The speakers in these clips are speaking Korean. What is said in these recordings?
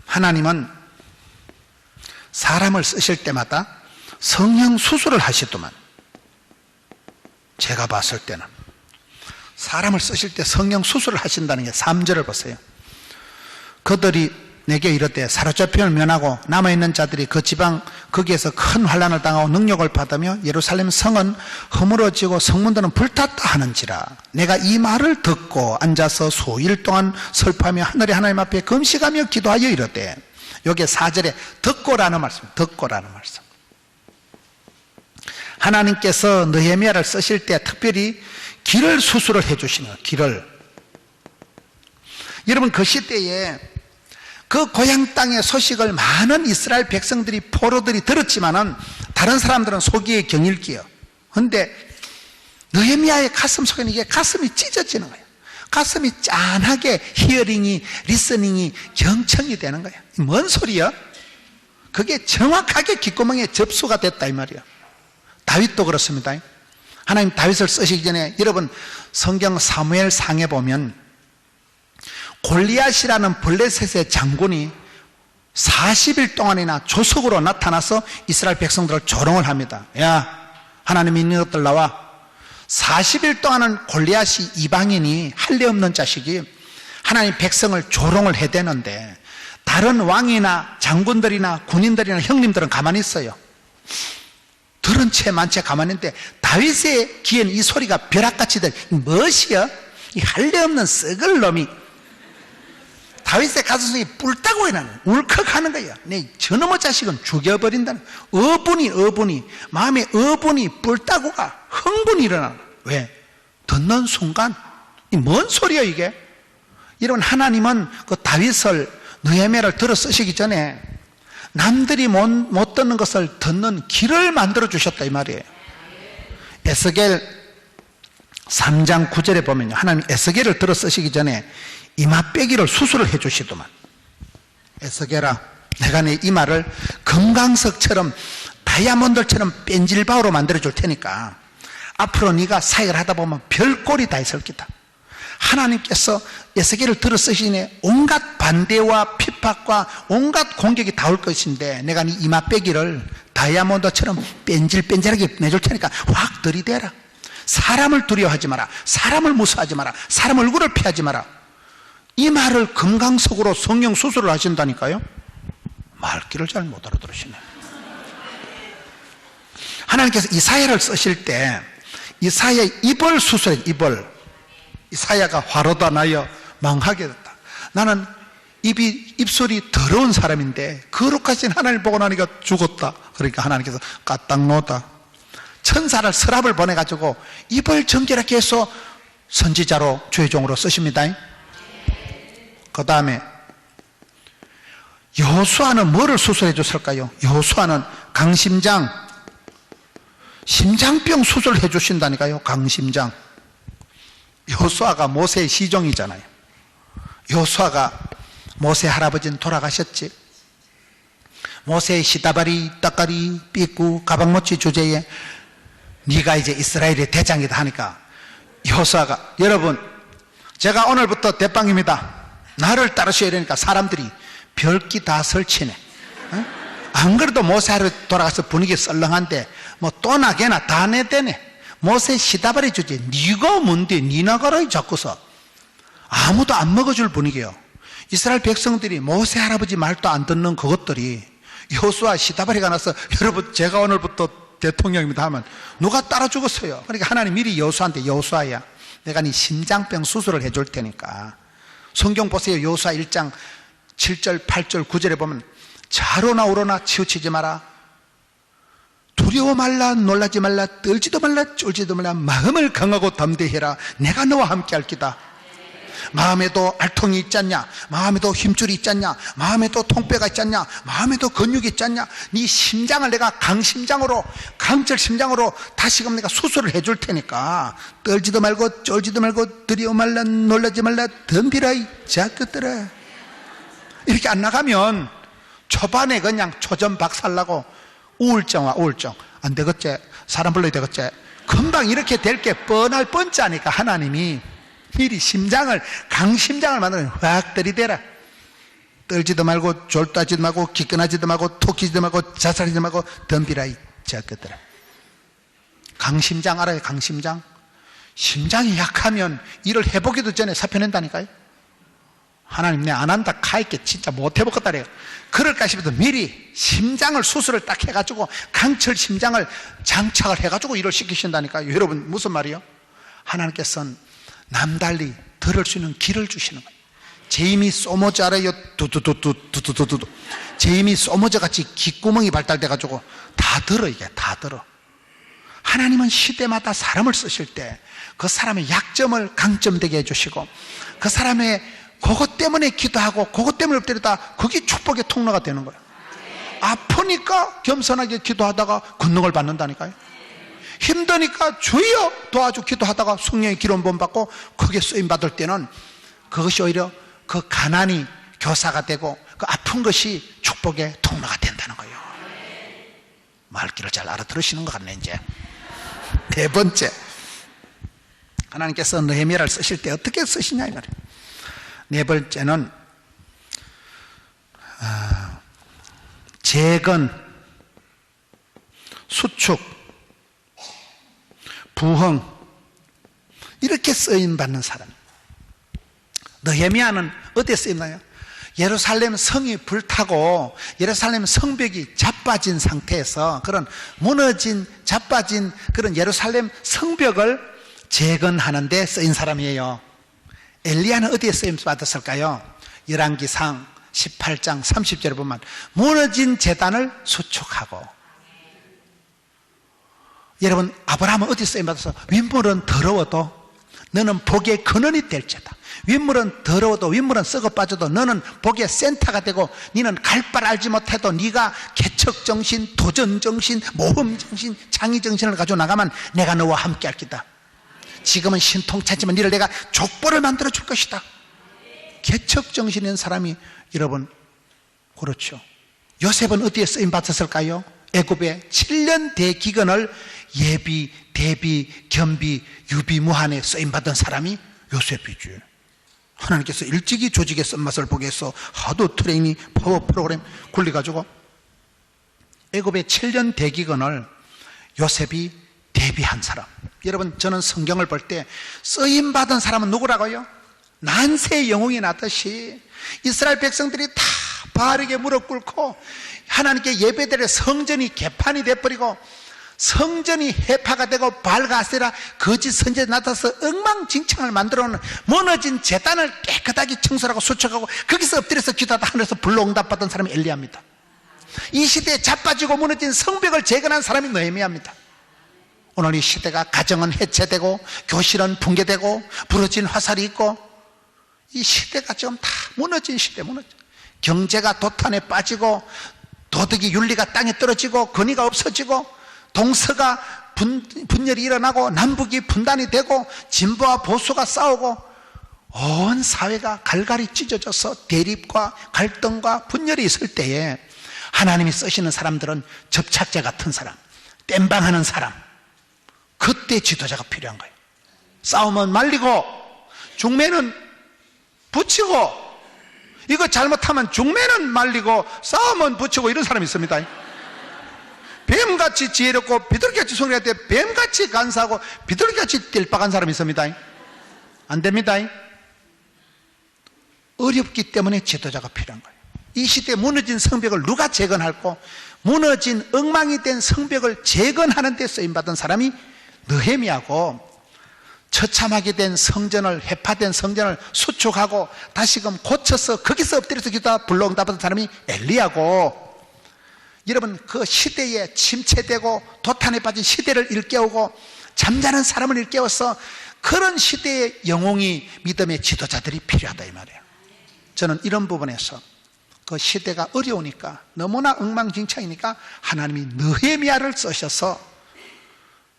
하나님은 사람을 쓰실 때마다 성령 수술을 하시더만. 제가 봤을 때는 사람을 쓰실 때 성령 수술을 하신다는 게 3절을 보세요. 그들이 내게 이르되 사로잡힘을 면하고 남아있는 자들이 그 지방 거기에서 큰 환난을 당하고 능력을 받으며 예루살렘 성은 허물어지고 성문들은 불탔다 하는지라. 내가 이 말을 듣고 앉아서 수일 동안 슬퍼하며 하늘의 하나님 앞에 금식하며 기도하여 이르되, 여기에 4절에 듣고라는 말씀, 듣고라는 말씀. 하나님께서 느헤미야를 쓰실 때 특별히 길을 수술을 해주시는 거예요. 길을. 여러분, 그 시대에 그 고향 땅의 소식을 많은 이스라엘 백성들이, 포로들이 들었지만은 다른 사람들은 속이에 경일기요. 그런데 느헤미야의 가슴 속에는 이게 가슴이 찢어지는 거예요. 가슴이 짠하게 히어링이, 리스닝이 경청이 되는 거예요. 뭔 소리야? 그게 정확하게 귓구멍에 접수가 됐다 이 말이야. 다윗도 그렇습니다. 하나님 다윗을 쓰시기 전에, 여러분 성경 사무엘 상에 보면 골리앗이라는 블레셋의 장군이 40일 동안이나 조석으로 나타나서 이스라엘 백성들을 조롱을 합니다. 야, 하나님 있는 것들 나와. 40일 동안은 골리앗이, 이방인이 할례 없는 자식이 하나님 백성을 조롱을 해대는데 다른 왕이나 장군들이나 군인들이나 형님들은 가만히 있어요. 들은 채 만 채 가만히 있는데 다윗의 귀엔 이 소리가 벼락같이 들려. 무엇이여? 이 할례 없는 썩을 놈이. 다윗의 가슴속에 뿔따고 일어나는, 울컥하는 거야. 내 저놈의 자식은 죽여버린다는, 어분이 마음에 어분이 뿔따고가 흥분이 일어나는 거야. 왜? 듣는 순간 이 뭔 소리야 이게? 여러분, 하나님은 그 다윗을, 느헤미야를 들어 쓰시기 전에 남들이 못 듣는 것을 듣는 길을 만들어 주셨다 이 말이에요. 에스겔 3장 9절에 보면요, 하나님 에스겔을 들어 쓰시기 전에 이마빼기를 수술을 해 주시더만. 에스겔아, 내가 네 이마를 금강석처럼 다이아몬드처럼 뺀질바우로 만들어 줄 테니까 앞으로 네가 사역을 하다 보면 별꼴이 다 있을 기다. 하나님께서 에스겔을 들어 쓰시니 온갖 반대와 핍박과 온갖 공격이 다 올 것인데 내가 네 이마빼기를 다이아몬드처럼 뺀질뺀질하게 내줄 테니까 확 들이대라. 사람을 두려워하지 마라. 사람을 무서워하지 마라. 사람 얼굴을 피하지 마라. 이 말을 금강석으로 성령 수술을 하신다니까요. 말귀를 잘 못 알아들으시네. 하나님께서 이사야를 쓰실 때 이사야의 입을 수술해. 이사야가 화로다 나여 망하게 됐다. 나는 입술이 더러운 사람인데 거룩하신 하나님을 보고 나니까 죽었다. 그러니까 하나님께서 까딱 놓다. 천사를 서랍을 보내가지고 입을 정결하게 해서 선지자로 주의 종으로 쓰십니다. 그 다음에 여호수아는 뭐를 수술해 줬을까요? 여호수아는 강심장, 심장병 수술해 주신다니까요. 강심장. 여호수아가 모세의 시종이잖아요. 여호수아가 모세 할아버지는 돌아가셨지. 모세의 시다바리, 따까리, 삐꾸, 가방모치 주제에 네가 이제 이스라엘의 대장이다 하니까 여호수아가, 여러분 제가 오늘부터 대빵입니다. 나를 따르셔야 되니까 사람들이 별기 다 설치네. 안 그래도 모세 하루 돌아가서 분위기 썰렁한데 뭐 또 나게나 다 내대네. 모세 시다바리 주제. 네가 뭔데? 네 나가라 자꾸서. 아무도 안 먹어줄 분위기예요. 이스라엘 백성들이 모세 할아버지 말도 안 듣는 그것들이 여호수아 시다바리가 나서 여러분 제가 오늘부터 대통령입니다 하면 누가 따라 죽었어요. 그러니까 하나님 미리 여호수아한테, 여호수아야 내가 네 심장병 수술을 해줄 테니까. 성경 보세요. 여호수아 1장 7절 8절 9절에 보면 좌로나 우로나 치우치지 마라. 두려워 말라. 놀라지 말라. 떨지도 말라. 쫄지도 말라. 마음을 강하고 담대해라. 내가 너와 함께 할 기다. 마음에도 알통이 있지 않냐? 마음에도 힘줄이 있지 않냐? 마음에도 통뼈가 있지 않냐? 마음에도 근육이 있지 않냐? 네 심장을 내가 강심장으로, 강철 심장으로 다시금 내가 수술을 해줄 테니까 떨지도 말고 쫄지도 말고 두려워 말라. 놀라지 말라. 덤비라 이 자식들아. 이렇게 안 나가면 초반에 그냥 초전 박살나고 우울증 와. 우울증 안 되겠지? 사람 불러야 되겠지? 금방 이렇게 될 게 뻔할 뻔짜니까 하나님이 미리 심장을, 강심장을 만들면 확 들이대라. 떨지도 말고 졸도하지도 말고 기끈하지도 말고 토끼지도 말고 자살하지도 말고 덤비라 이 자식들아. 강심장 알아요? 강심장. 심장이 약하면 일을 해보기도 전에 사표낸다니까요. 하나님 내 안 한다 카있게 진짜 못 해보겠다래요. 그럴까 싶어도 미리 심장을 수술을 딱 해가지고 강철 심장을 장착을 해가지고 일을 시키신다니까요. 여러분 무슨 말이요? 하나님께서는 남달리 들을 수 있는 길을 주시는 거예요. 제이미 소모즈 알아요? 두두두두두두두두. 제이미 소모즈 같이 귓구멍이 발달돼가지고 다 들어. 이게 다 들어. 하나님은 시대마다 사람을 쓰실 때 그 사람의 약점을 강점되게 해주시고 그 사람의 그것 때문에 기도하고 그것 때문에 엎드리다 그게 축복의 통로가 되는 거예요. 아프니까 겸손하게 기도하다가 권능을 받는다니까요. 힘드니까 주여 도와주 기도하다가 성령의 기름 부음 받고 크게 쓰임 받을 때는 그것이 오히려 그 가난이 교사가 되고 그 아픈 것이 축복의 통로가 된다는 거예요. 말귀를 잘 알아들으시는 것 같네. 이제 네 번째, 하나님께서 느헤미야를 쓰실 때 어떻게 쓰시냐 이 말이에요. 네 번째는 재건, 수축, 부흥 이렇게 쓰임받는 사람. 느헤미야는 어디에 쓰임나요? 예루살렘 성이 불타고 예루살렘 성벽이 자빠진 상태에서 그런 무너진 자빠진 그런 예루살렘 성벽을 재건하는 데 쓰인 사람이에요. 엘리야는 어디에 쓰임 받았을까요? 열왕기상 18장 30절에 보면 무너진 제단을 수축하고. 여러분 아브라함은 어디 쓰임 받았어? 윗물은 더러워도 너는 복의 근원이 될지다. 윗물은 더러워도 윗물은 썩어 빠져도 너는 복의 센터가 되고 너는 갈 바를 알지 못해도 네가 개척정신, 도전정신, 모험정신, 창의정신을 가지고 나가면 내가 너와 함께 할 기다. 지금은 신통차지만 너를 내가 족보를 만들어 줄 것이다. 개척정신 있는 사람이 여러분 그렇죠. 요셉은 어디에 쓰임 받았을까요? 애굽의 7년 대기근을 예비, 대비, 겸비, 유비무한에 쓰임 받은 사람이 요셉이지. 하나님께서 일찍이 조직의 쓴맛을 보게 해서 하도 트레이닝 파워 프로그램 굴려가지고 애굽의 7년 대기근을 요셉이 대비한 사람. 여러분 저는 성경을 볼 때 쓰임 받은 사람은 누구라고요? 난세의 영웅이 나듯이 이스라엘 백성들이 다 바르게 무릎 꿇고 하나님께 예배드릴 성전이 개판이 돼버리고 성전이 해파가 되고 발가세라 거짓 선지자 나타나서 엉망진창을 만들어놓은 무너진 제단을 깨끗하게 청소하고 수척하고 거기서 엎드려서 기도하다 하늘에서 불로 응답받은 사람이 엘리야입니다. 이 시대에 자빠지고 무너진 성벽을 재건한 사람이 느헤미야입니다. 오늘 이 시대가 가정은 해체되고 교실은 붕괴되고 부러진 화살이 있고 이 시대가 지금 다 무너진 시대. 경제가 도탄에 빠지고 도덕이 윤리가 땅에 떨어지고 권위가 없어지고 동서가 분열이 일어나고 남북이 분단이 되고 진보와 보수가 싸우고 온 사회가 갈갈이 찢어져서 대립과 갈등과 분열이 있을 때에 하나님이 쓰시는 사람들은 접착제 같은 사람, 땜방하는 사람, 그때 지도자가 필요한 거예요. 싸움은 말리고 중매는 붙이고 이거 잘못하면 중매는 말리고 싸움은 붙이고 이런 사람이 있습니다. 뱀같이 지혜롭고 비둘기같이 소리할 때 뱀같이 간사하고 비둘기같이 띨박한 사람이 있습니다. 안 됩니다. 어렵기 때문에 지도자가 필요한 거예요. 이 시대에 무너진 성벽을 누가 재건할고 무너진 엉망이 된 성벽을 재건하는 데 쓰임받은 사람이 느헤미야고 처참하게 된 성전을 해파된 성전을 수축하고 다시금 고쳐서 거기서 엎드려서 기도하다 불러응답받은 사람이 엘리야고 여러분 그 시대에 침체되고 도탄에 빠진 시대를 일깨우고 잠자는 사람을 일깨워서 그런 시대의 영웅이 믿음의 지도자들이 필요하다 이 말이에요. 저는 이런 부분에서 그 시대가 어려우니까 너무나 엉망진창이니까 하나님이 느헤미야를 쓰셔서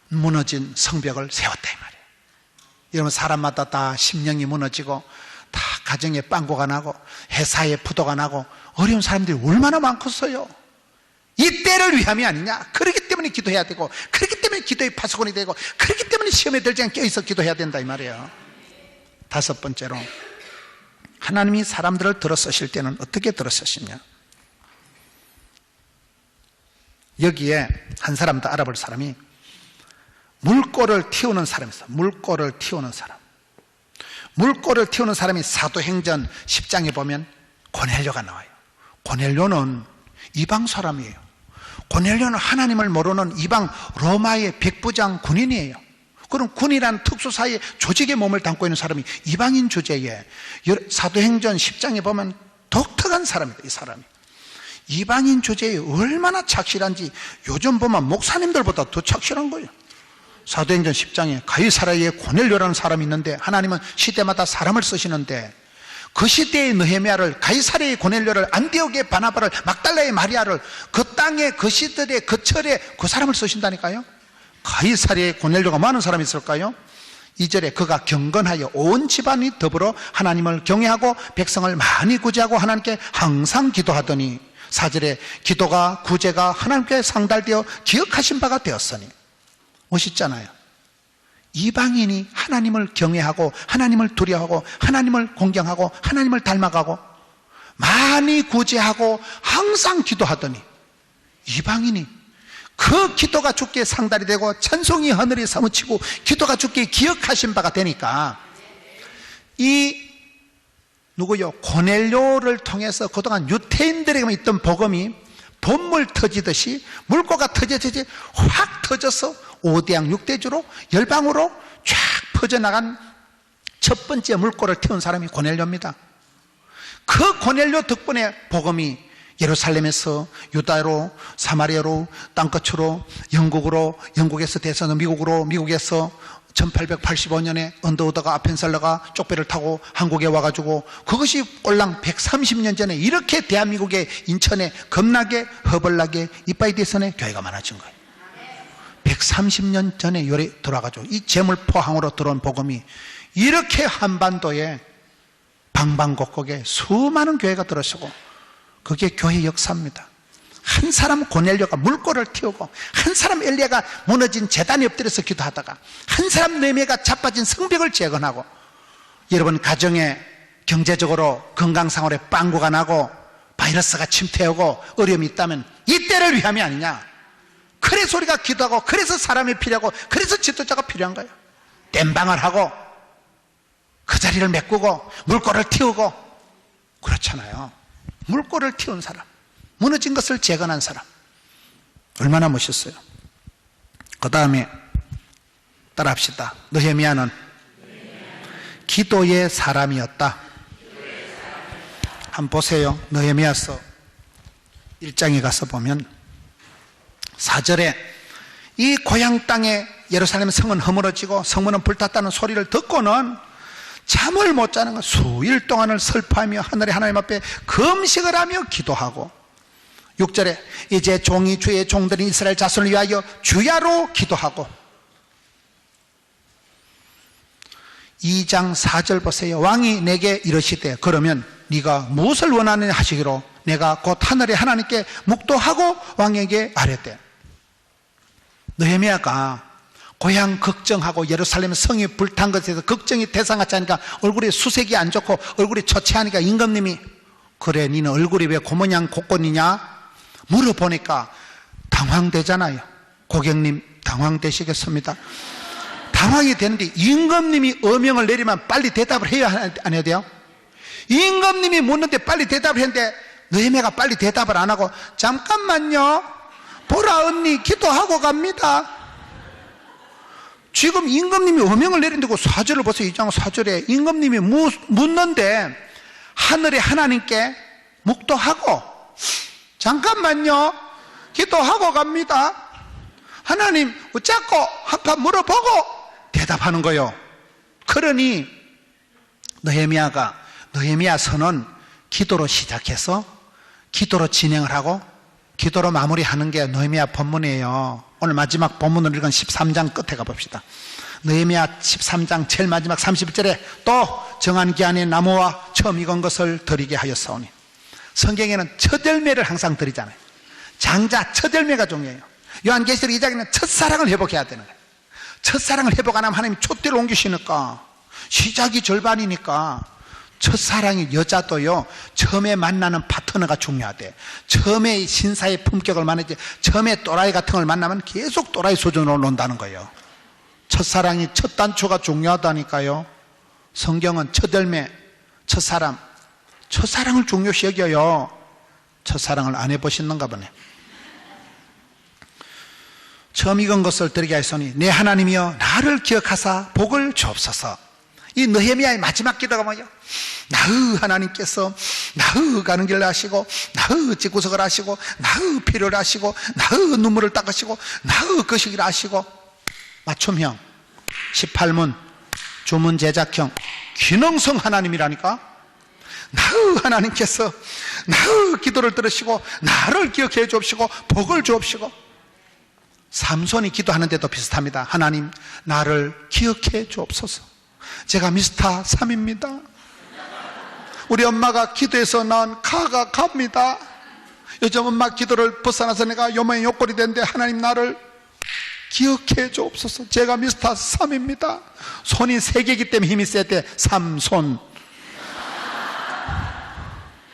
무너진 성벽을 세웠다 이 말이에요. 여러분 사람마다 다 심령이 무너지고 다 가정에 빵꾸가 나고 회사에 부도가 나고 어려운 사람들이 얼마나 많겠어요. 이 때를 위함이 아니냐. 그렇기 때문에 기도해야 되고 그렇기 때문에 기도의 파수꾼이 되고 그렇기 때문에 시험에 들지 않게 껴있어 기도해야 된다 이 말이에요. 다섯 번째로 하나님이 사람들을 들어 쓰실 때는 어떻게 들어 쓰시냐? 여기에 한 사람 더 알아볼 사람이 물꼬를 틔우는 사람이 있어요. 물꼬를 틔우는 사람. 물꼬를 틔우는 사람이 사도행전 10장에 보면 고넬료가 나와요. 고넬료는 이방 사람이에요. 고넬료는 하나님을 모르는 이방 로마의 백부장 군인이에요. 그럼 군이란 특수사의 조직에 몸을 담고 있는 사람이 이방인 주제에 사도행전 10장에 보면 독특한 사람이다. 이 사람이 이방인 주제에 얼마나 착실한지 요즘 보면 목사님들보다 더 착실한 거예요. 사도행전 10장에 가이사라의 고넬료라는 사람이 있는데 하나님은 시대마다 사람을 쓰시는데 그 시대의 느헤미야를, 가이사라의 고넬료를, 안디옥의 바나바를, 막달라의 마리아를 그 땅에 그 시들에 그 철에 그 사람을 쓰신다니까요. 가이사라의 고넬료가 많은 사람이 있을까요? 2절에 그가 경건하여 온 집안이 더불어 하나님을 경외하고 백성을 많이 구제하고 하나님께 항상 기도하더니 4절에 기도가 구제가 하나님께 상달되어 기억하신 바가 되었으니 멋있잖아요. 이방인이 하나님을 경외하고 하나님을 두려워하고 하나님을 공경하고 하나님을 닮아가고 많이 구제하고 항상 기도하더니 이방인이 그 기도가 주께 상달이 되고 찬송이 하늘에 사무치고 기도가 주께 기억하신 바가 되니까 이 누구요? 고넬료를 통해서 그동안 유태인들에게만 있던 복음이 봇물 터지듯이 물꼬가 터지듯이 확 터져서 5대양 6대주로 열방으로 쫙 퍼져나간 첫 번째 물꼬를 틔운 사람이 고넬료입니다. 그 고넬료 덕분에 복음이 예루살렘에서 유다로 사마리아로 땅끝으로 영국으로 영국에서 대서는 미국으로 미국에서 1885년에 언더우드가 아펜셀러가 쪽배를 타고 한국에 와가지고 그것이 꼴랑 130년 전에 이렇게 대한민국의 인천에 겁나게 허벌나게 이빠이 대선에 교회가 많아진 거예요. 130년 전에 요래 들어와가지고 이 제물포항으로 들어온 복음이 이렇게 한반도에 방방곡곡에 수많은 교회가 들어서고 그게 교회 역사입니다. 한 사람 고넬료가 물꼬를 틔우고 한 사람 엘리야가 무너진 제단에 엎드려서 기도하다가 한 사람 느헤미야가 자빠진 성벽을 재건하고 여러분 가정에 경제적으로 건강상으로 빵꾸가 나고 바이러스가 침투하고 어려움이 있다면 이때를 위함이 아니냐. 그래서 우리가 기도하고 그래서 사람이 필요하고 그래서 지도자가 필요한 거예요. 땜방을 하고 그 자리를 메꾸고 물꼬를 틔우고 그렇잖아요. 물꼬를 틔운 사람, 무너진 것을 재건한 사람 얼마나 멋있어요. 그 다음에 따라합시다. 느헤미야는 기도의 사람이었다. 한번 보세요. 느헤미야서 1장에 가서 보면 4절에 이 고향 땅에 예루살렘 성은 허물어지고 성문은 불탔다는 소리를 듣고는 잠을 못 자는 거 수일 동안을 슬퍼하며 하늘의 하나님 앞에 금식을 하며 기도하고 6절에 이제 종이 주의 종들인 이스라엘 자손을 위하여 주야로 기도하고 2장 4절 보세요. 왕이 내게 이르시되 그러면 네가 무엇을 원하느냐 하시기로 내가 곧 하늘의 하나님께 묵도하고 왕에게 아뢰되 느헤미야가 고향 걱정하고 예루살렘 성이 불탄 것에 대해서 걱정이 대상같이 하니까 얼굴이 수색이 안 좋고 얼굴이 처치하니까 임금님이 그래 니는 얼굴이 왜 고모양 곡건이냐 물어보니까 당황되잖아요. 고객님 당황되시겠습니다. 당황이 되는데 임금님이 어명을 내리면 빨리 대답을 해야 안 해야 돼요? 임금님이 묻는데 빨리 대답을 했는데 느헤미야가 빨리 대답을 안 하고 잠깐만요 보라 언니 기도하고 갑니다. 지금 임금님이 어명을 내린다고 4절을 보세요. 2장 4절에 임금님이 묻는데 하늘의 하나님께 묵도하고 잠깐만요 기도하고 갑니다. 하나님 어쩌고 한판 물어보고 대답하는 거예요. 그러니 느헤미야서는 기도로 시작해서 기도로 진행을 하고 기도로 마무리하는 게 느헤미야 본문이에요. 오늘 마지막 본문을 읽은 13장 끝에 가봅시다. 느헤미야 13장 제일 마지막 31절에 또 정한 기한의 나무와 처음 익은 것을 드리게 하였사오니 성경에는 첫 열매를 항상 드리잖아요. 장자 첫 열매가 중요해요. 요한계시록 2장에는 첫사랑을 회복해야 되는 거예요. 첫사랑을 회복 안 하면 하나님이 촛대를 옮기시니까 시작이 절반이니까 첫사랑이 여자도요, 처음에 만나는 파트너가 중요하대. 처음에 신사의 품격을 만나지, 처음에 또라이 같은 걸 만나면 계속 또라이 수준으로 논다는 거예요. 첫사랑이 첫 단초가 중요하다니까요. 성경은 첫 열매, 첫사랑을 중요시 여겨요. 첫사랑을 안 해보셨는가 보네. 처음 익은 것을 드리게 하였으니 내 하나님이여 나를 기억하사 복을 주옵소서. 이 느헤미야의 마지막 기도가 뭐예요? 나의 하나님께서 나의 가는 길을 아시고 나의 집구석을 아시고 나의 필요를 아시고 나의 눈물을 닦으시고 나의 거시기를 아시고, 맞춤형 18문 주문 제작형 기능성 하나님이라니까. 나의 하나님께서 나의 기도를 들으시고 나를 기억해 주옵시고 복을 주옵시고. 삼손이 기도하는데도 비슷합니다. 하나님 나를 기억해 주옵소서. 제가 미스터 3입니다. 우리 엄마가 기도해서 낳은 가가 갑니다. 요즘 엄마 기도를 벗어나서 내가 요모의 욕골이 됐는데 하나님 나를 기억해 주옵소서. 제가 미스터 3입니다. 손이 3개이기 때문에 힘이 세대. 삼손.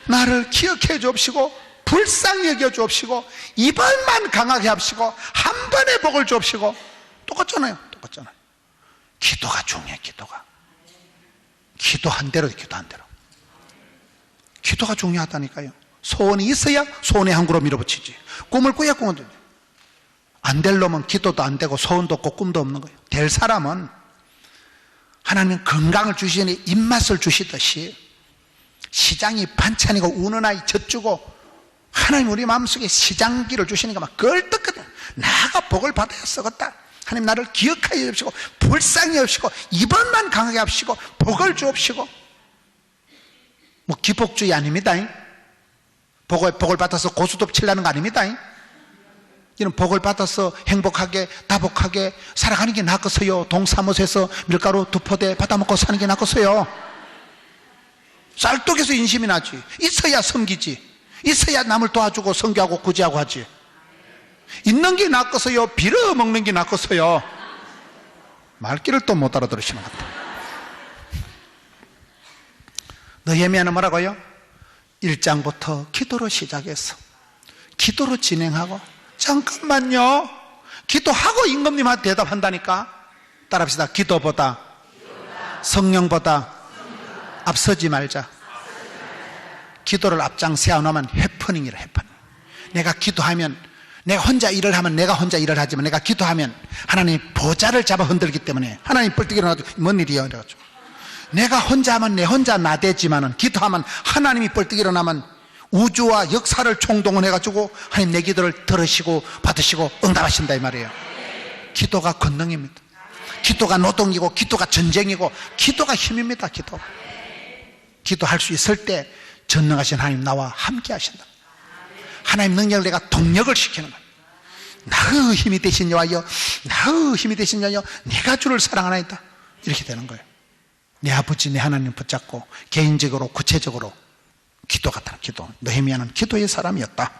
나를 기억해 주옵시고 불쌍히 여겨 주옵시고 이번만 강하게 합시고 한 번에 복을 주옵시고. 똑같잖아요. 기도가 중요해. 기도한 대로. 기도가 중요하다니까요. 소원이 있어야 소원의 항구로 밀어붙이지. 꿈을 꾸야 꿈은 안 될 놈은 기도도 안 되고 소원도 없고 꿈도 없는 거예요. 될 사람은 하나님은 건강을 주시니 입맛을 주시듯이 시장이 반찬이고 우는 아이 젖주고 하나님 우리 마음속에 시장기를 주시니까 막 껄떡거려. 나가 복을 받아야 썩었다. 하나님 나를 기억하여 주옵시고 불쌍히 여옵시고 이번만 강하게 합시고 복을 주옵시고. 뭐 기복주의 아닙니다. 복을 받아서 고수톱 칠라는 거 아닙니다. 이런 복을 받아서 행복하게 다복하게 살아가는 게 낫겠어요? 동사무소에서 밀가루 2포대 받아먹고 사는 게 낫겠어요? 쌀떡에서 인심이 나지. 있어야 섬기지. 있어야 남을 도와주고 선교하고 구제하고 하지. 있는 게 낫겠어요? 빌어먹는 게 낫겠어요? 말귀를 또 못 알아들으시는 것 같아요. 느헤미야는 뭐라고요? 1장부터 기도로 시작해서 기도로 진행하고, 잠깐만요, 기도하고 임금님한테 대답한다니까. 따라합시다. 기도보다 성령보다 앞서지 말자. 기도를 앞장 세워놓으면 해프닝이라. 해프닝. 내가 기도하면, 내가 혼자 일을 하면 내가 혼자 일을 하지만 내가 기도하면 하나님 보좌를 잡아 흔들기 때문에 하나님 뻘떡 일어나도 뭔 일이야 이래가지고, 내가 혼자 하면 내 혼자 나대지만은 기도하면 하나님이 뻘떡 일어나면 우주와 역사를 총동원해가지고 하나님 내 기도를 들으시고 받으시고 응답하신다 이 말이에요. 기도가 권능입니다. 기도가 노동이고 기도가 전쟁이고 기도가 힘입니다. 기도할 수 있을 때 전능하신 하나님 나와 함께 하신다. 하나님 능력을 내가 동력을 시키는 거예요. 나의 힘이 되신 여호와여, 나의 힘이 되신 여호와여, 내가 주를 사랑하나이다. 이렇게 되는 거예요. 내 아버지 내 하나님 붙잡고 개인적으로 구체적으로 기도 같은 기도. 느헤미야는 기도의 사람이었다.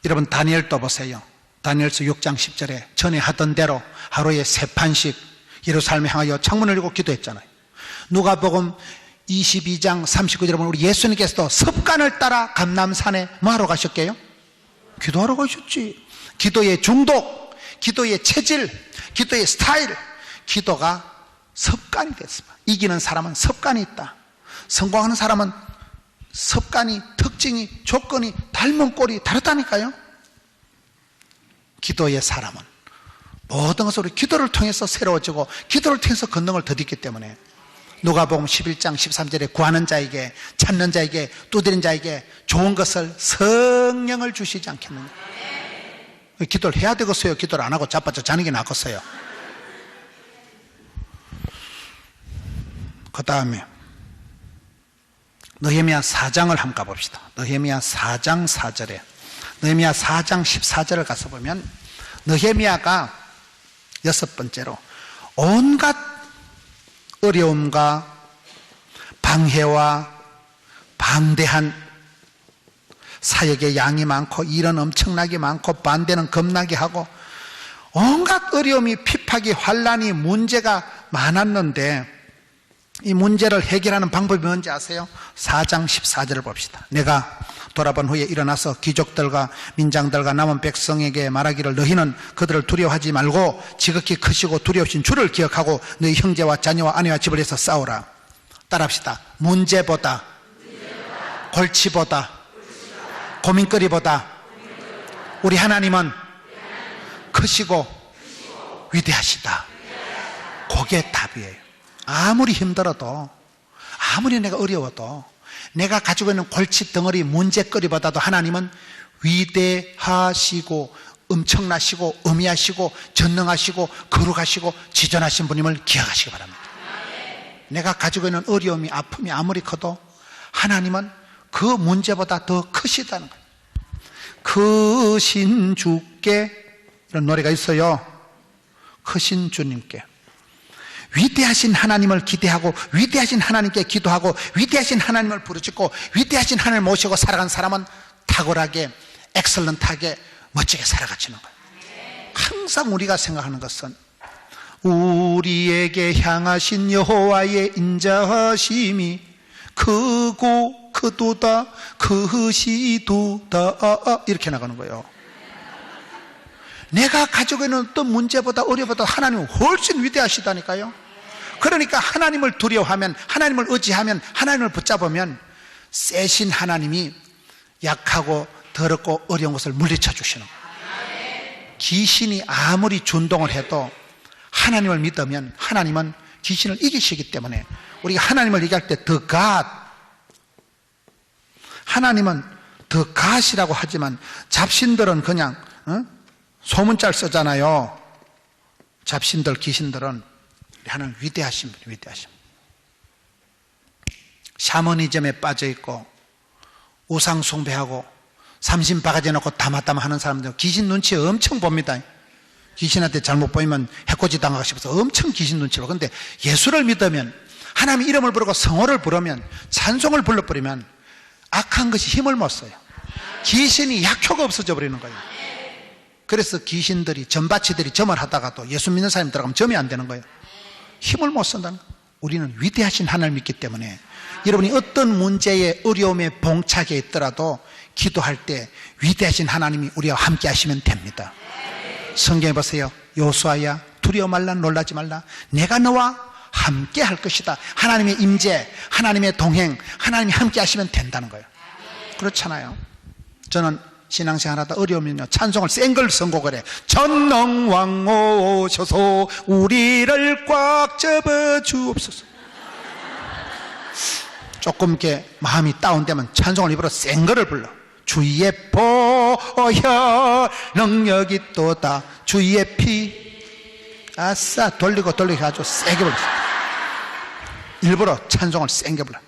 여러분 다니엘도 보세요. 다니엘서 6장 10절에 전에 하던 대로 하루에 3판씩 예루살렘에 향하여 창문을 열고 기도했잖아요. 누가복음 22장 39절에 보면 우리 예수님께서도 습관을 따라 감람산에 뭐하러 가셨게요? 기도하러 가셨지. 기도의 중독, 기도의 체질, 기도의 스타일, 기도가 습관이 됐습니다. 이기는 사람은 습관이 있다. 성공하는 사람은 습관이, 특징이, 조건이 닮은 꼴이 다르다니까요. 기도의 사람은 모든 것으로 기도를 통해서 새로워지고 기도를 통해서 권능을 덧입기 때문에 누가복음 11장 13절에 구하는 자에게, 찾는 자에게, 두드린 자에게 좋은 것을 성령을 주시지 않겠느냐. 기도를 해야 되겠어요? 기도를 안 하고 자빠져 자는 게 낫겠어요? 그 다음에 느헤미야 4장을 한번 가봅시다. 느헤미야 4장 4절에, 느헤미야 4장 14절을 가서 보면 느헤미야가 6번째로 온갖 어려움과 방해와 방대한 사역의 양이 많고 일은 엄청나게 많고 반대는 겁나게 하고 온갖 어려움이 핍박이 환난이 문제가 많았는데 이 문제를 해결하는 방법이 뭔지 아세요? 4장 14절을 봅시다. 내가 돌아본 후에 일어나서 귀족들과 민장들과 남은 백성에게 말하기를 너희는 그들을 두려워하지 말고 지극히 크시고 두려우신 주를 기억하고 너희 형제와 자녀와 아내와 집을 위해서 싸우라. 따라합시다. 문제보다, 골치보다, 고민거리보다 우리 하나님은 크시고 위대하시다. 그게 답이에요. 아무리 힘들어도, 아무리 내가 어려워도, 내가 가지고 있는 골칫덩어리 문제거리보다도 하나님은 위대하시고 엄청나시고 어미하시고 전능하시고 거룩하시고 지존하신 분임을 기억하시기 바랍니다. 내가 가지고 있는 어려움이 아픔이 아무리 커도 하나님은 그 문제보다 더 크시다는 거예요. 크신 주께, 이런 노래가 있어요. 크신 주님께, 위대하신 하나님을 기대하고 위대하신 하나님께 기도하고 위대하신 하나님을 부르짖고 위대하신 하나님을 모시고 살아간 사람은 탁월하게, 엑설런트하게, 멋지게 살아가지는 거예요. 항상 우리가 생각하는 것은 우리에게 향하신 여호와의 인자하심이 크고 크도다 크시도다 이렇게 나가는 거예요. 내가 가지고 있는 어떤 문제보다 어려보다 하나님은 훨씬 위대하시다니까요. 그러니까 하나님을 두려워하면, 하나님을 의지하면, 하나님을 붙잡으면 세신 하나님이 약하고 더럽고 어려운 것을 물리쳐 주시는 거예요. 귀신이 아무리 준동을 해도 하나님을 믿으면 하나님은 귀신을 이기시기 때문에 우리가 하나님을 얘기할 때 The God, 하나님은 The God이라고 하지만 잡신들은 그냥 소문잘 쓰잖아요. 잡신들, 귀신들은 하나님 위대하신 분이 위대하신 분. 샤머니즘에 빠져있고 우상 숭배하고 삼신바가지 놓고 다마다마 하는 사람들 귀신 눈치 엄청 봅니다. 귀신한테 잘못 보이면 해코지 당하고 싶어서 엄청 귀신 눈치를. 그런데 예수를 믿으면, 하나님 이름을 부르고 성호를 부르면, 찬송을 불러버리면 악한 것이 힘을 못 써요. 귀신이 약효가 없어져 버리는 거예요. 그래서 귀신들이, 점바치들이 점을 하다가도 예수 믿는 사람이 들어가면 점이 안 되는 거예요. 힘을 못 쓴다는 거예요. 우리는 위대하신 하나님을 믿기 때문에 여러분이 어떤 문제에 어려움에 봉착해 있더라도 기도할 때 위대하신 하나님이 우리와 함께 하시면 됩니다. 성경에 보세요. 여호수아야 두려워 말라, 놀라지 말라, 내가 너와 함께 할 것이다. 하나님의 임재, 하나님의 동행, 하나님이 함께 하시면 된다는 거예요. 그렇잖아요. 저는 신앙생활 하다 어려우면요, 찬송을 센 걸 선곡을 해. 전능왕 오셔서 우리를 꽉 잡아 주옵소서. 조금 이렇게 마음이 다운되면 찬송을 입으로 센 거를 불러. 주의 보혈 능력이 또다, 주의 피, 아싸, 돌리고 아주 세게 불러. 일부러 찬송을 센게 불러.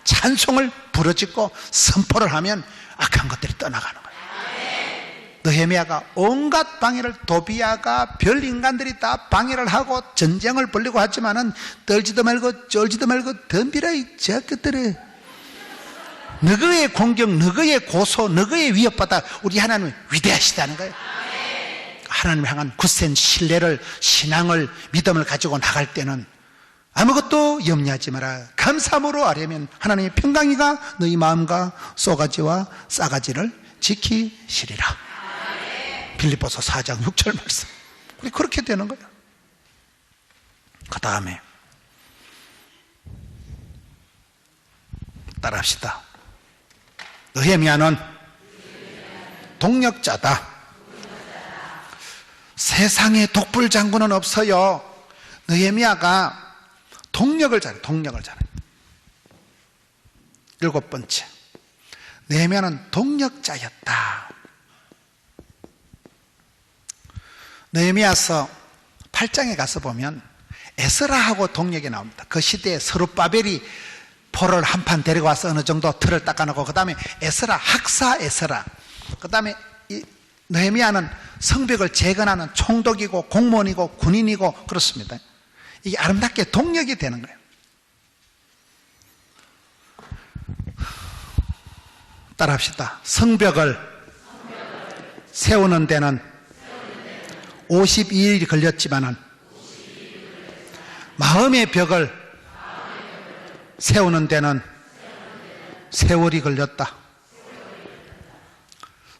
찬송을 부르짖고 선포를 하면 악한 것들이 떠나가는 거예요. 느헤미야가 온갖 방해를, 도비야가 별 인간들이 다 방해를 하고 전쟁을 벌리고 하지만은 떨지도 말고 쫄지도 말고 덤비라 이 저것들을. 너희의 공격, 너희의 고소, 너희의 위협보다 우리 하나님은 위대하시다는 거예요. 하나님 향한 굳센 신뢰를, 신앙을, 믿음을 가지고 나갈 때는 아무것도 염려하지 마라. 감사함으로 아뢰면 하나님의 평강이가 너희 마음과 쏘가지와 싸가지를 지키시리라. 빌립보서 4장 6절 말씀. 우리 그렇게 되는 거예요. 그 다음에 따라합시다. 느헤미야는 동력자다. 세상에 독불 장군은 없어요. 느헤미야가 동력을 잘해요. 동력을 잘해요. 7번째, 느헤미야는 동력자였다. 느헤미야서 8장에 가서 보면 에스라하고 동력이 나옵니다. 그 시대에 스룹바벨이 포를 한 판 데리고 와서 어느 정도 틀을 닦아놓고, 그 다음에 에스라, 학사 에스라, 그 다음에 느헤미야는 성벽을 재건하는 총독이고 공무원이고 군인이고 그렇습니다. 이게 아름답게 동력이 되는 거예요. 따라합시다. 성벽을 세우는 데는 52일이 걸렸지만은 마음의 벽을 세우는 데는 세월이 걸렸다.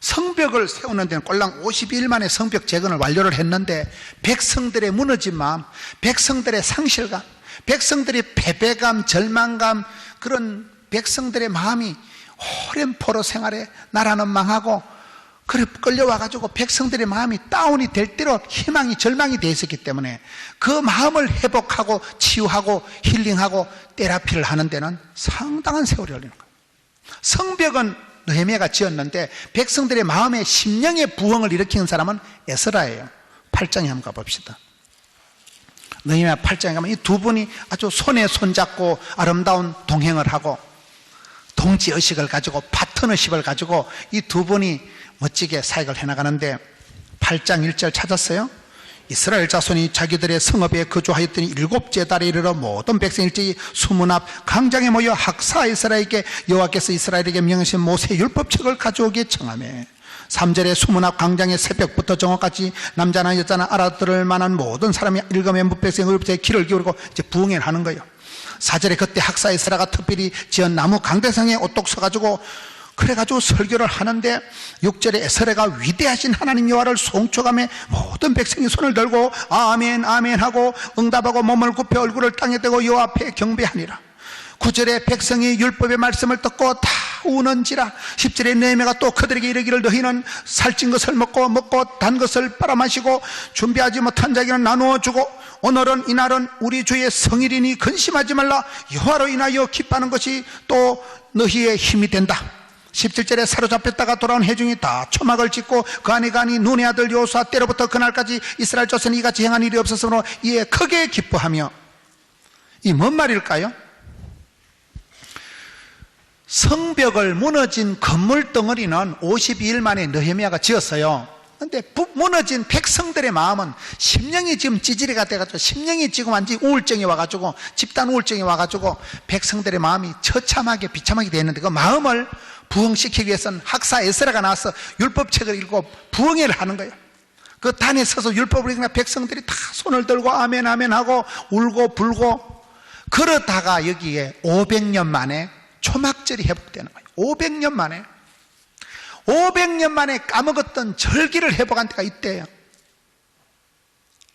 성벽을 세우는 데는 꼴랑 52일 만에 성벽 재건을 완료를 했는데 백성들의 무너진 마음, 백성들의 상실감, 백성들의 패배감, 절망감, 그런 백성들의 마음이 오랜 포로 생활에 나라는 망하고 그래 끌려와가지고 백성들의 마음이 다운이 될 대로 희망이 절망이 되어 있었기 때문에 그 마음을 회복하고 치유하고 힐링하고 테라피를 하는 데는 상당한 세월이 걸리는 거예요. 성벽은 느헤미야가 지었는데 백성들의 마음에 심령의 부흥을 일으키는 사람은 에스라예요. 8장에 한번 가봅시다. 느헤미야 8장에 가면 이 두 분이 아주 손에 손잡고 아름다운 동행을 하고 동지의식을 가지고 파트너십을 가지고 이 두 분이 멋지게 사역을 해나가는데 8장 1절 찾았어요? 이스라엘 자손이 자기들의 성읍에 거주하였더니 7째 달에 이르러 모든 백성이 일제히 수문 앞 광장에 모여 학사 이스라엘에게 여호와께서 이스라엘에게 명하신 모세 율법책을 가져오기에 청하매 3절에 수문 앞 광장에 새벽부터 정오까지 남자나 여자나 알아들을 만한 모든 사람이 읽으며 뭇백성 율법책에 귀를 기울이고 이제 부흥회를 하는 거예요. 4절에 그때 학사 이스라가 특별히 지은 나무 강대상에 오똑 서가지고 그래가지고 설교를 하는데 6절에 에스라가 위대하신 하나님 여호와를 송축하며 모든 백성이 손을 들고 아멘 아멘 하고 응답하고 몸을 굽혀 얼굴을 땅에 대고 여호와 앞에 경배하니라. 9절에 백성이 율법의 말씀을 듣고 다 우는지라. 10절에 느헤미야가 또 그들에게 이르기를 너희는 살찐 것을 먹고 단 것을 빨아마시고 준비하지 못한 자에게는 나누어 주고 오늘은 이날은 우리 주의 성일이니 근심하지 말라. 여호와로 인하여 기뻐하는 것이 또 너희의 힘이 된다. 17절에 사로잡혔다가 돌아온 회중이 다 초막을 짓고 그 안에 가니 눈의 아들 여호수아 때로부터 그날까지 이스라엘 자손이 이같이 행한 일이 없었으므로 이에 크게 기뻐하며. 이 뭔 말일까요? 성벽을 무너진 건물 덩어리는 52일 만에 느헤미야가 지었어요. 그런데 무너진 백성들의 마음은 심령이 지금 찌질이가 돼가지고 심령이 지금 완전히 우울증이 와가지고 집단 우울증이 와가지고 백성들의 마음이 처참하게 비참하게 되어 있는데 그 마음을 부흥시키기 위해서는 학사 에스라가 나와서 율법책을 읽고 부흥회를 하는 거예요. 그 단에 서서 율법을 읽으니까 백성들이 다 손을 들고 아멘 아멘 하고 울고 불고 그러다가 여기에 500년 만에 초막절이 회복되는 거예요. 500년 만에 까먹었던 절기를 회복한 때가 이때예요.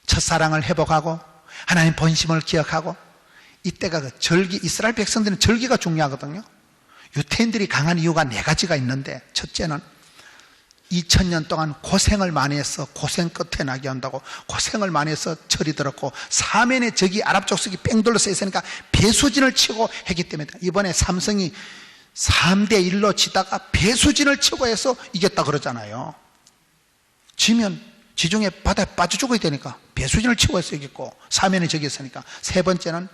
첫사랑을 회복하고 하나님 본심을 기억하고 이때가 그 절기, 이스라엘 백성들은 절기가 중요하거든요. 유태인들이 강한 이유가 4가지가 있는데 첫째는 2000년 동안 고생을 많이 해서 고생 끝에 나게 한다고 고생을 많이 해서 철이 들었고 사면에 저기 아랍 족속이 뺑 둘러서 있으니까 배수진을 치고 했기 때문에 이번에 삼성이 3대1로 치다가 배수진을 치고 해서 이겼다 그러잖아요. 지면 지중해 바다에 빠져 죽어야 되니까 배수진을 치고 해서 이겼고 사면에 저기 있으니까. 세 번째는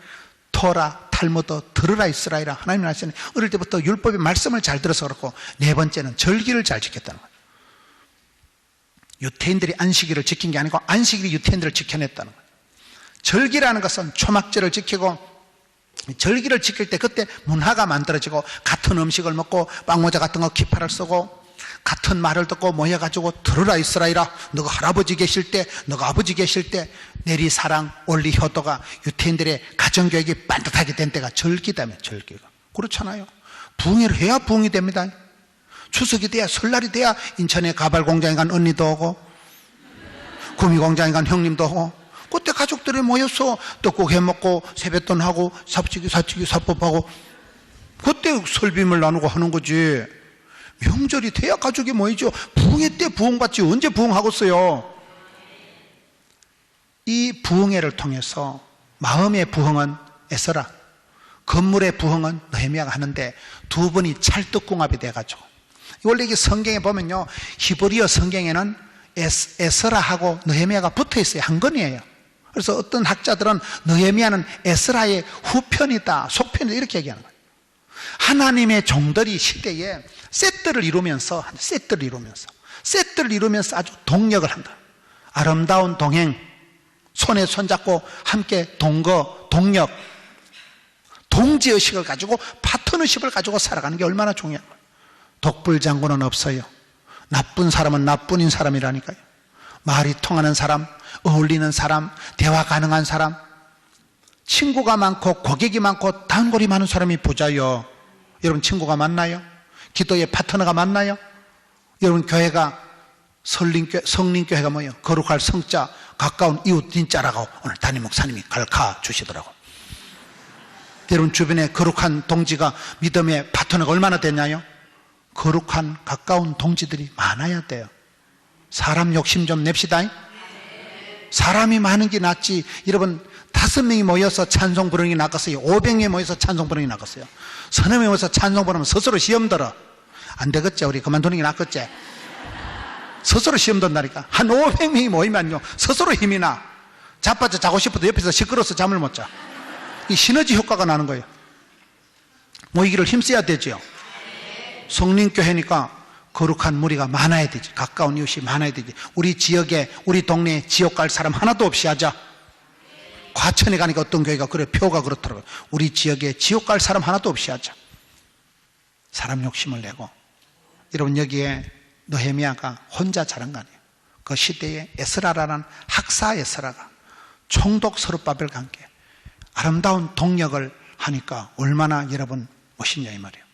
토라, 탈무드, 들으라 이스라엘아. 하나님 말씀은 어릴 때부터 율법의 말씀을 잘 들어서 그렇고 네 번째는 절기를 잘 지켰다는 거예요. 유태인들이 안식일을 지킨 게 아니고 안식일이 유태인들을 지켜냈다는 거예요. 절기라는 것은 초막절을 지키고 절기를 지킬 때 그때 문화가 만들어지고 같은 음식을 먹고 빵모자 같은 거 기파를 쓰고 같은 말을 듣고 모여가지고 들으라 이스라엘아. 너가 할아버지 계실 때 너가 아버지 계실 때 내리사랑 원리 효도가 유태인들의 가정교육이 반듯하게 된 때가 절기다며. 절기가 그렇잖아요. 부흥회를 해야 부흥이 됩니다. 추석이 돼야 설날이 돼야 인천에 가발공장에 간 언니도 오고 구미공장에 간 형님도 오고 그때 가족들이 모여서 떡국 해먹고 세뱃돈하고 사치기 사법하고 그때 설빔을 나누고 하는 거지. 명절이 돼야 가족이 모이죠. 부흥회 때 부흥받지 언제 부흥하겠어요. 이 부흥회를 통해서 마음의 부흥은 에스라, 건물의 부흥은 느헤미야가 하는데 두 분이 찰떡궁합이 돼가지고 원래 이게 성경에 보면요 히브리어 성경에는 에스라하고 느헤미야가 붙어있어요. 한 권이에요. 그래서 어떤 학자들은 느헤미야는 에스라의 후편이다 속편이다 이렇게 얘기하는 거예요. 하나님의 종들이 시대에 세트를 이루면서 아주 동력을 한다. 아름다운 동행, 손에 손잡고 함께 동력, 동지의식을 가지고 파트너십을 가지고 살아가는 게 얼마나 중요한 거예요. 독불장군은 없어요. 나쁜 사람은 나뿐인 사람이라니까요. 말이 통하는 사람, 어울리는 사람, 대화 가능한 사람, 친구가 많고 고객이 많고 단골이 많은 사람이 부자요. 여러분 친구가 많나요? 기도의 파트너가 많나요? 여러분 교회가 성린교회가 뭐예요? 거룩할 성자, 가까운 이웃 진짜라고 오늘 담임 목사님이 가르쳐 주시더라고. 여러분 주변에 거룩한 동지가 믿음의 파트너가 얼마나 되냐요? 거룩한 가까운 동지들이 많아야 돼요. 사람 욕심 좀 냅시다. 사람이 많은 게 낫지. 여러분 5명이 모여서 찬송 부르는 게 낫겠어요? 500명이 모여서 찬송 부르는 게 낫겠어요? 서너 명이 모여서 찬송 부르면 스스로 시험 들어. 안 되겠지? 우리 그만두는 게 낫겠지? 스스로 시험 든다니까. 한 500명이 모이면요 스스로 힘이 나. 자빠져 자고 싶어도 옆에서 시끄러워서 잠을 못 자. 이 시너지 효과가 나는 거예요. 모이기를 힘써야 되죠. 성린교회니까 거룩한 무리가 많아야 되지. 가까운 이웃이 많아야 되지. 우리 지역에, 우리 동네에 지옥 갈 사람 하나도 없이 하자. 과천에 가니까 어떤 교회가 그래, 표가 그렇더라고요. 우리 지역에 지옥 갈 사람 하나도 없이 하자. 사람 욕심을 내고. 여러분 여기에 느헤미야가 혼자 자란 거 아니에요. 그 시대에 에스라라는 학사 에스라가 총독 서룹바벨과 함께 아름다운 동력을 하니까 얼마나 여러분 멋있냐 이 말이에요.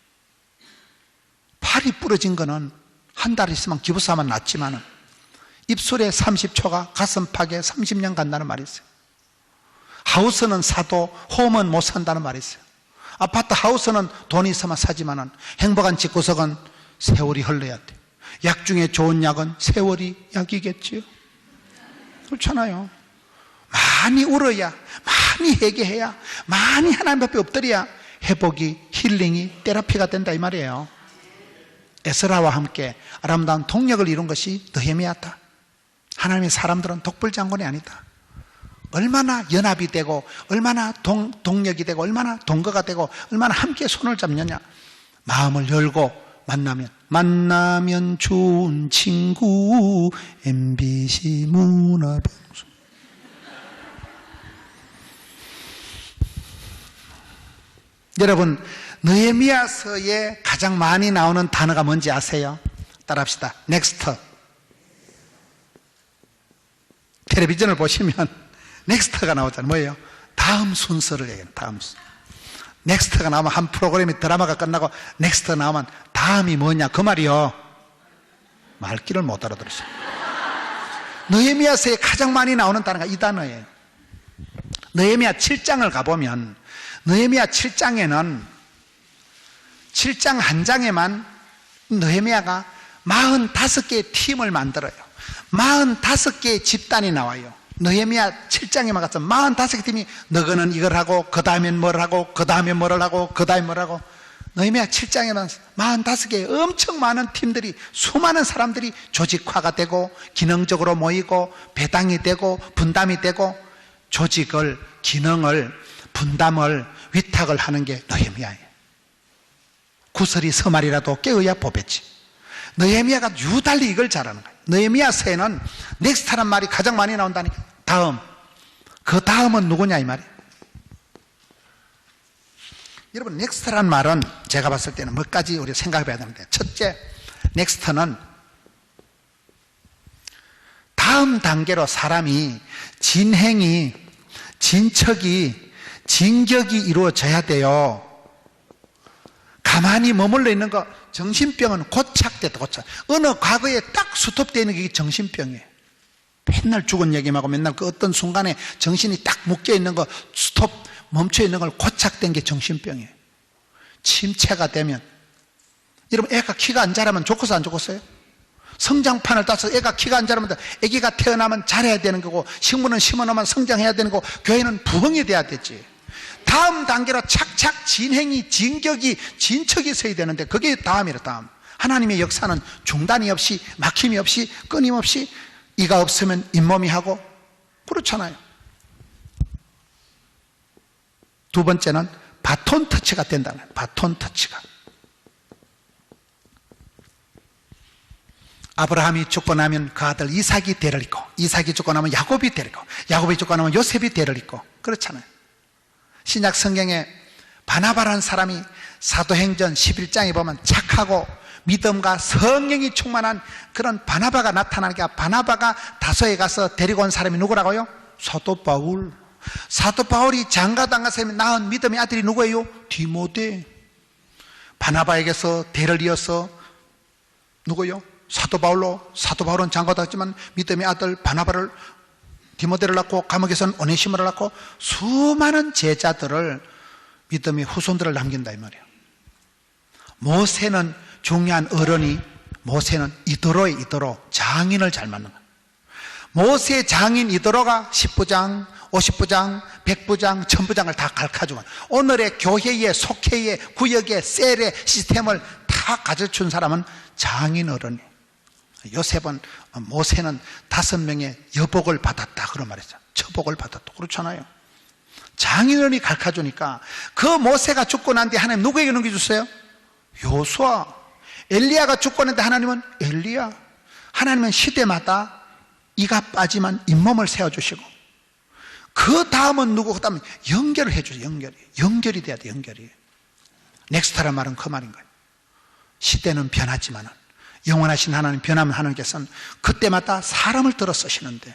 팔이 부러진 거는 한 달 있으면 기부사만 낫지만은 입술에 30초가 가슴팍에 30년 간다는 말이 있어요. 하우스는 사도 홈은 못 산다는 말이 있어요. 아파트 하우스는 돈이 있으면 사지만은 행복한 집구석은 세월이 흘러야 돼. 약 중에 좋은 약은 세월이 약이겠지요. 그렇잖아요. 많이 울어야, 많이 회개해야, 많이 하나님 앞에 엎드려야 회복이, 힐링이, 테라피가 된다 이 말이에요. 에스라와 함께 아름다운 동력을 이룬 것이 느헤미야다. 하나님의 사람들은 독불장군이 아니다. 얼마나 연합이 되고 얼마나 동력이 되고 얼마나 동거가 되고 얼마나 함께 손을 잡느냐. 마음을 열고 만나면 좋은 친구 MBC 문화방송. 여러분 느헤미야서에 가장 많이 나오는 단어가 뭔지 아세요? 따라합시다. 넥스트. 텔레비전을 보시면 넥스트가 나오잖아요. 뭐예요? 다음 순서를 얘기해요. 다음 순서. 넥스트가 나오면 한 프로그램이 드라마가 끝나고 넥스트가 나오면 다음이 뭐냐 그 말이요. 말귀를 못 알아들으셔. 느헤미야서에 가장 많이 나오는 단어가 이 단어예요. 느헤미야 7장을 가보면 느헤미야 7장에는 7장 한 장에만 느헤미야가 45개의 팀을 만들어요. 45개의 집단이 나와요. 느헤미야 7장에만 가서 45개 팀이 너거는 이걸 하고 그 다음엔 뭘 하고 그 다음에 뭐를 하고 그 다음에 뭘 하고 느헤미야 7장에만 45개의 엄청 많은 팀들이 수많은 사람들이 조직화가 되고 기능적으로 모이고 배당이 되고 분담이 되고 조직을 기능을 분담을 위탁을 하는 게 느헤미야예요. 구설이 서말이라도 깨어야 보겠지. 느헤미야가 유달리 이걸 잘하는 거예요. 느헤미야서에는 넥스트란 말이 가장 많이 나온다니까. 다음. 그 다음은 누구냐 이 말이에요. 여러분 넥스트란 말은 제가 봤을 때는 몇 가지 우리가 생각해 봐야 되는데, 첫째, 넥스트는 다음 단계로 사람이 진행이, 진척이, 진격이 이루어져야 돼요. 가만히 머물러 있는 거, 정신병은 고착됐다, 고착. 어느 과거에 딱 스톱되어 있는 게 정신병이에요. 맨날 죽은 얘기만 하고 맨날 그 어떤 순간에 정신이 딱 묶여 있는 거, 스톱, 멈춰 있는 걸 고착된 게 정신병이에요. 침체가 되면, 여러분 애가 키가 안 자라면 좋겠어 안 좋겠어요? 성장판을 따서 애가 키가 안 자라면, 애기가 태어나면 잘해야 되는 거고, 식물은 심어놓으면 성장해야 되는 거고, 교회는 부흥이 돼야 되지. 다음 단계로 착착 진행이, 진격이, 진척이 서야 되는데 그게 다음이라. 다음. 하나님의 역사는 중단이 없이, 막힘이 없이, 끊임없이, 이가 없으면 잇몸이 하고 그렇잖아요. 두 번째는 바톤 터치가 된다는 거예요. 바톤 터치가. 아브라함이 죽고 나면 그 아들 이삭이 대를 잇고, 이삭이 죽고 나면 야곱이 대를 잇고, 야곱이 죽고 나면 요셉이 대를 잇고 그렇잖아요. 신약 성경에 바나바라는 사람이 사도행전 11장에 보면 착하고 믿음과 성령이 충만한 그런 바나바가 나타나니까, 바나바가 다소에 가서 데리고 온 사람이 누구라고요? 사도 바울. 사도 바울이 장가당가서 낳은 믿음의 아들이 누구예요? 디모데. 바나바에게서 대를 이어서 누구요? 사도 바울은 장가당했지만 믿음의 아들 바나바를, 디모데를 낳고 감옥에서는 오네시모를 낳고 수많은 제자들을, 믿음의 후손들을 남긴다 이 말이에요. 모세는 중요한 어른이, 모세는 이도로의 이도로, 장인을 잘 만난 거예요. 모세의 장인 이도로가 10부장, 50부장, 100부장, 1000부장을 다 가르쳐주고 오늘의 교회의 속회의 구역의 셀의 시스템을 다 가르쳐준 사람은 장인 어른이에요. 모세는 5명의 여복을 받았다 그런 말이죠. 처복을 받았다. 그렇잖아요. 장인어른이 가르쳐주니까 그 모세가 죽고 난 뒤에 하나님 누구에게 넘겨줬어요? 요수아. 엘리야가 죽고 난 뒤에 하나님은 엘리야. 하나님은 시대마다 이가 빠지만 잇몸을 세워주시고 그 다음은 누구? 그 다음은 연결을 해주세요. 연결이 돼야 돼. 연결이. 넥스트란 말은 그 말인 거예요. 시대는 변하지만 영원하신 하나님, 변하면 하나님께서는 그때마다 사람을 들어 쓰시는데,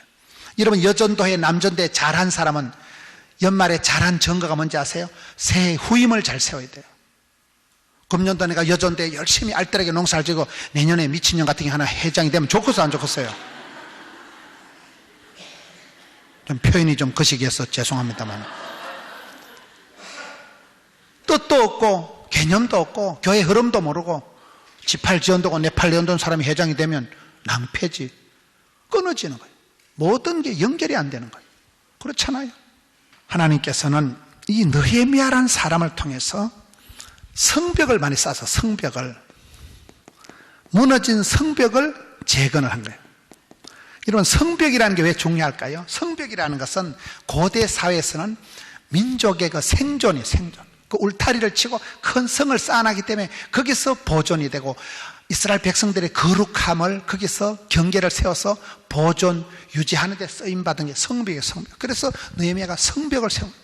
여러분 여전도회 남전도회 잘한 사람은 연말에 잘한 증거가 뭔지 아세요? 새해 후임을 잘 세워야 돼요. 금년도 내가 여전도회 열심히 알뜰하게 농사를 지고 내년에 미친년 같은 게 하나 회장이 되면 좋겠어 안 좋겠어요? 좀 표현이 좀 거시기해서 죄송합니다만, 뜻도 없고 개념도 없고 교회 흐름도 모르고 지팔 지연도고 네팔 지연도는 사람이 회장이 되면 낭패지. 끊어지는 거예요. 모든 게 연결이 안 되는 거예요. 그렇잖아요. 하나님께서는 이 느헤미야라는 사람을 통해서 성벽을 많이 쌓아서 무너진 성벽을 재건을 한 거예요. 여러분 성벽이라는 게 왜 중요할까요? 성벽이라는 것은 고대 사회에서는 민족의 그 생존이에요. 생존. 그 울타리를 치고 큰 성을 쌓아놨기 때문에 거기서 보존이 되고, 이스라엘 백성들의 거룩함을 거기서 경계를 세워서 보존 유지하는 데 쓰임받은 게 성벽이에요. 성벽. 그래서 느헤미야가 성벽을 세운 거예요.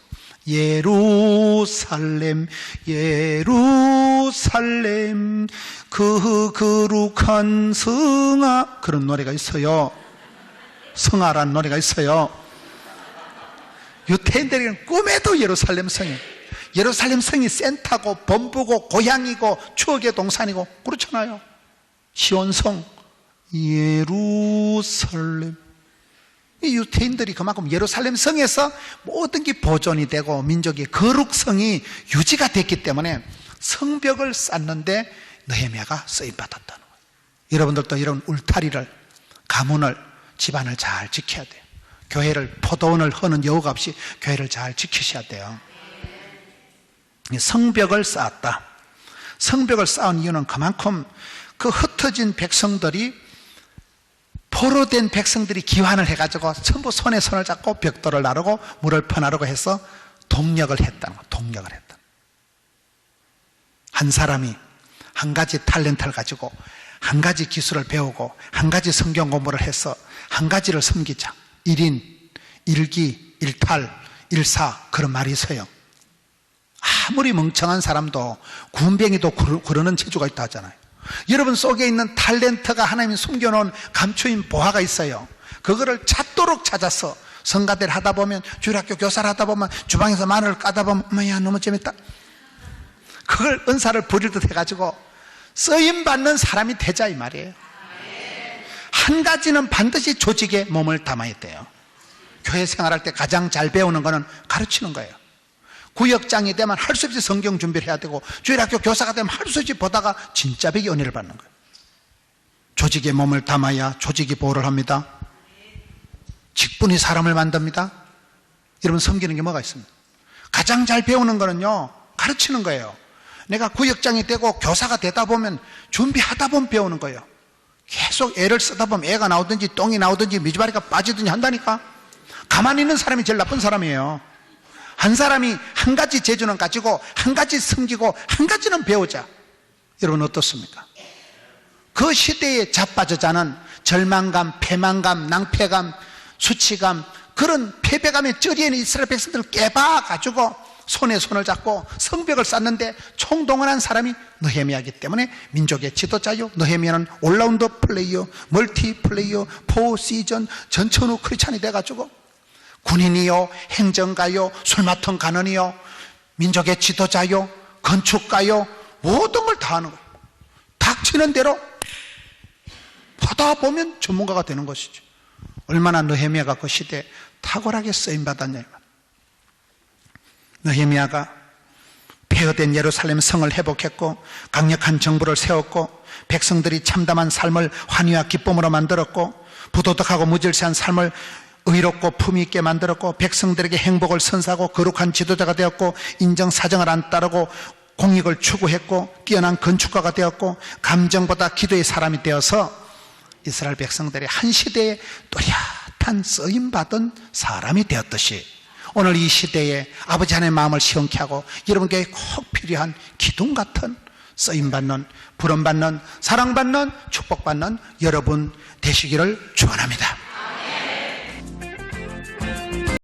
예루살렘 그 거룩한 성아, 그런 노래가 있어요. 성아라는 노래가 있어요. 유태인들에게는 꿈에도 예루살렘 성이에요. 예루살렘 성이 센터고 본부고 고향이고 추억의 동산이고 그렇잖아요. 시온성, 예루살렘. 이 유태인들이 그만큼 예루살렘 성에서 모든 게 보존이 되고 민족의 거룩성이 유지가 됐기 때문에 성벽을 쌓는데 느헤미야가 쓰임받았다는 거예요. 여러분들도 이런 울타리를, 가문을, 집안을 잘 지켜야 돼요. 교회를, 포도원을 허는 여우가 없이 교회를 잘 지키셔야 돼요. 성벽을 쌓았다. 성벽을 쌓은 이유는 그만큼 그 흩어진 백성들이, 포로된 백성들이 기환을 해가지고 전부 손에 손을 잡고 벽돌을 나르고 물을 퍼나르고 해서 동력을 했다는 거예요. 동력을 했다. 한 사람이 한 가지 탤런트를 가지고 한 가지 기술을 배우고 한 가지 성경 공부를 해서 한 가지를 섬기자. 1인, 1기, 1탈, 1사 그런 말이 있어요. 아무리 멍청한 사람도 군뱅이도 구르는 재주가 있다 하잖아요. 여러분 속에 있는 탤런트가 하나님이 숨겨놓은 감추인 보화가 있어요. 그거를 찾도록 찾아서 성가대를 하다 보면, 주일학교 교사를 하다 보면, 주방에서 마늘을 까다 보면, 어머야 너무 재밌다. 그걸 은사를 부릴 듯 해가지고 쓰임받는 사람이 되자 이 말이에요. 한 가지는 반드시 조직에 몸을 담아야 돼요. 교회 생활할 때 가장 잘 배우는 거는 가르치는 거예요. 구역장이 되면 할 수 없이 성경 준비를 해야 되고, 주일학교 교사가 되면 할 수 없이 보다가 진짜 벽이 은혜를 받는 거예요. 조직에 몸을 담아야 조직이 보호를 합니다. 직분이 사람을 만듭니다. 여러분 섬기는 게 뭐가 있습니까? 가장 잘 배우는 거는요, 가르치는 거예요. 내가 구역장이 되고 교사가 되다 보면 준비하다 보면 배우는 거예요. 계속 애를 쓰다 보면 애가 나오든지 똥이 나오든지 미주바리가 빠지든지 한다니까. 가만히 있는 사람이 제일 나쁜 사람이에요. 한 사람이 한 가지 재주는 가지고 한 가지 섬기고 한 가지는 배우자. 여러분 어떻습니까? 그 시대에 자빠져자는 절망감, 패망감, 낭패감, 수치감, 그런 패배감의 쩌리에는 이스라엘 백성들을 깨봐가지고 손에 손을 잡고 성벽을 쌓는데 총동원한 사람이 느헤미야이기 때문에 민족의 지도자요. 느헤미야는 올라운드 플레이어, 멀티 플레이어, 포 시즌 전천후 크리스찬이 돼가지고 군인이요, 행정가요, 술 맡은 간원이요, 민족의 지도자요, 건축가요, 모든 걸 다 하는 거예요. 닥치는 대로 보다 보면 전문가가 되는 것이죠. 얼마나 느헤미야가 그 시대에 탁월하게 쓰임받았냐. 느헤미야가 폐허된 예루살렘 성을 회복했고 강력한 정부를 세웠고 백성들이 참담한 삶을 환희와 기쁨으로 만들었고 부도덕하고 무질서한 삶을 의롭고 품위 있게 만들었고 백성들에게 행복을 선사하고 거룩한 지도자가 되었고 인정사정을 안 따르고 공익을 추구했고 뛰어난 건축가가 되었고 감정보다 기도의 사람이 되어서 이스라엘 백성들이 한 시대에 또렷한 쓰임받은 사람이 되었듯이 오늘 이 시대에 아버지 하나님의 마음을 시원케 하고 여러분께 꼭 필요한 기둥 같은 쓰임받는, 부름받는, 사랑받는, 축복받는 여러분 되시기를 축원합니다.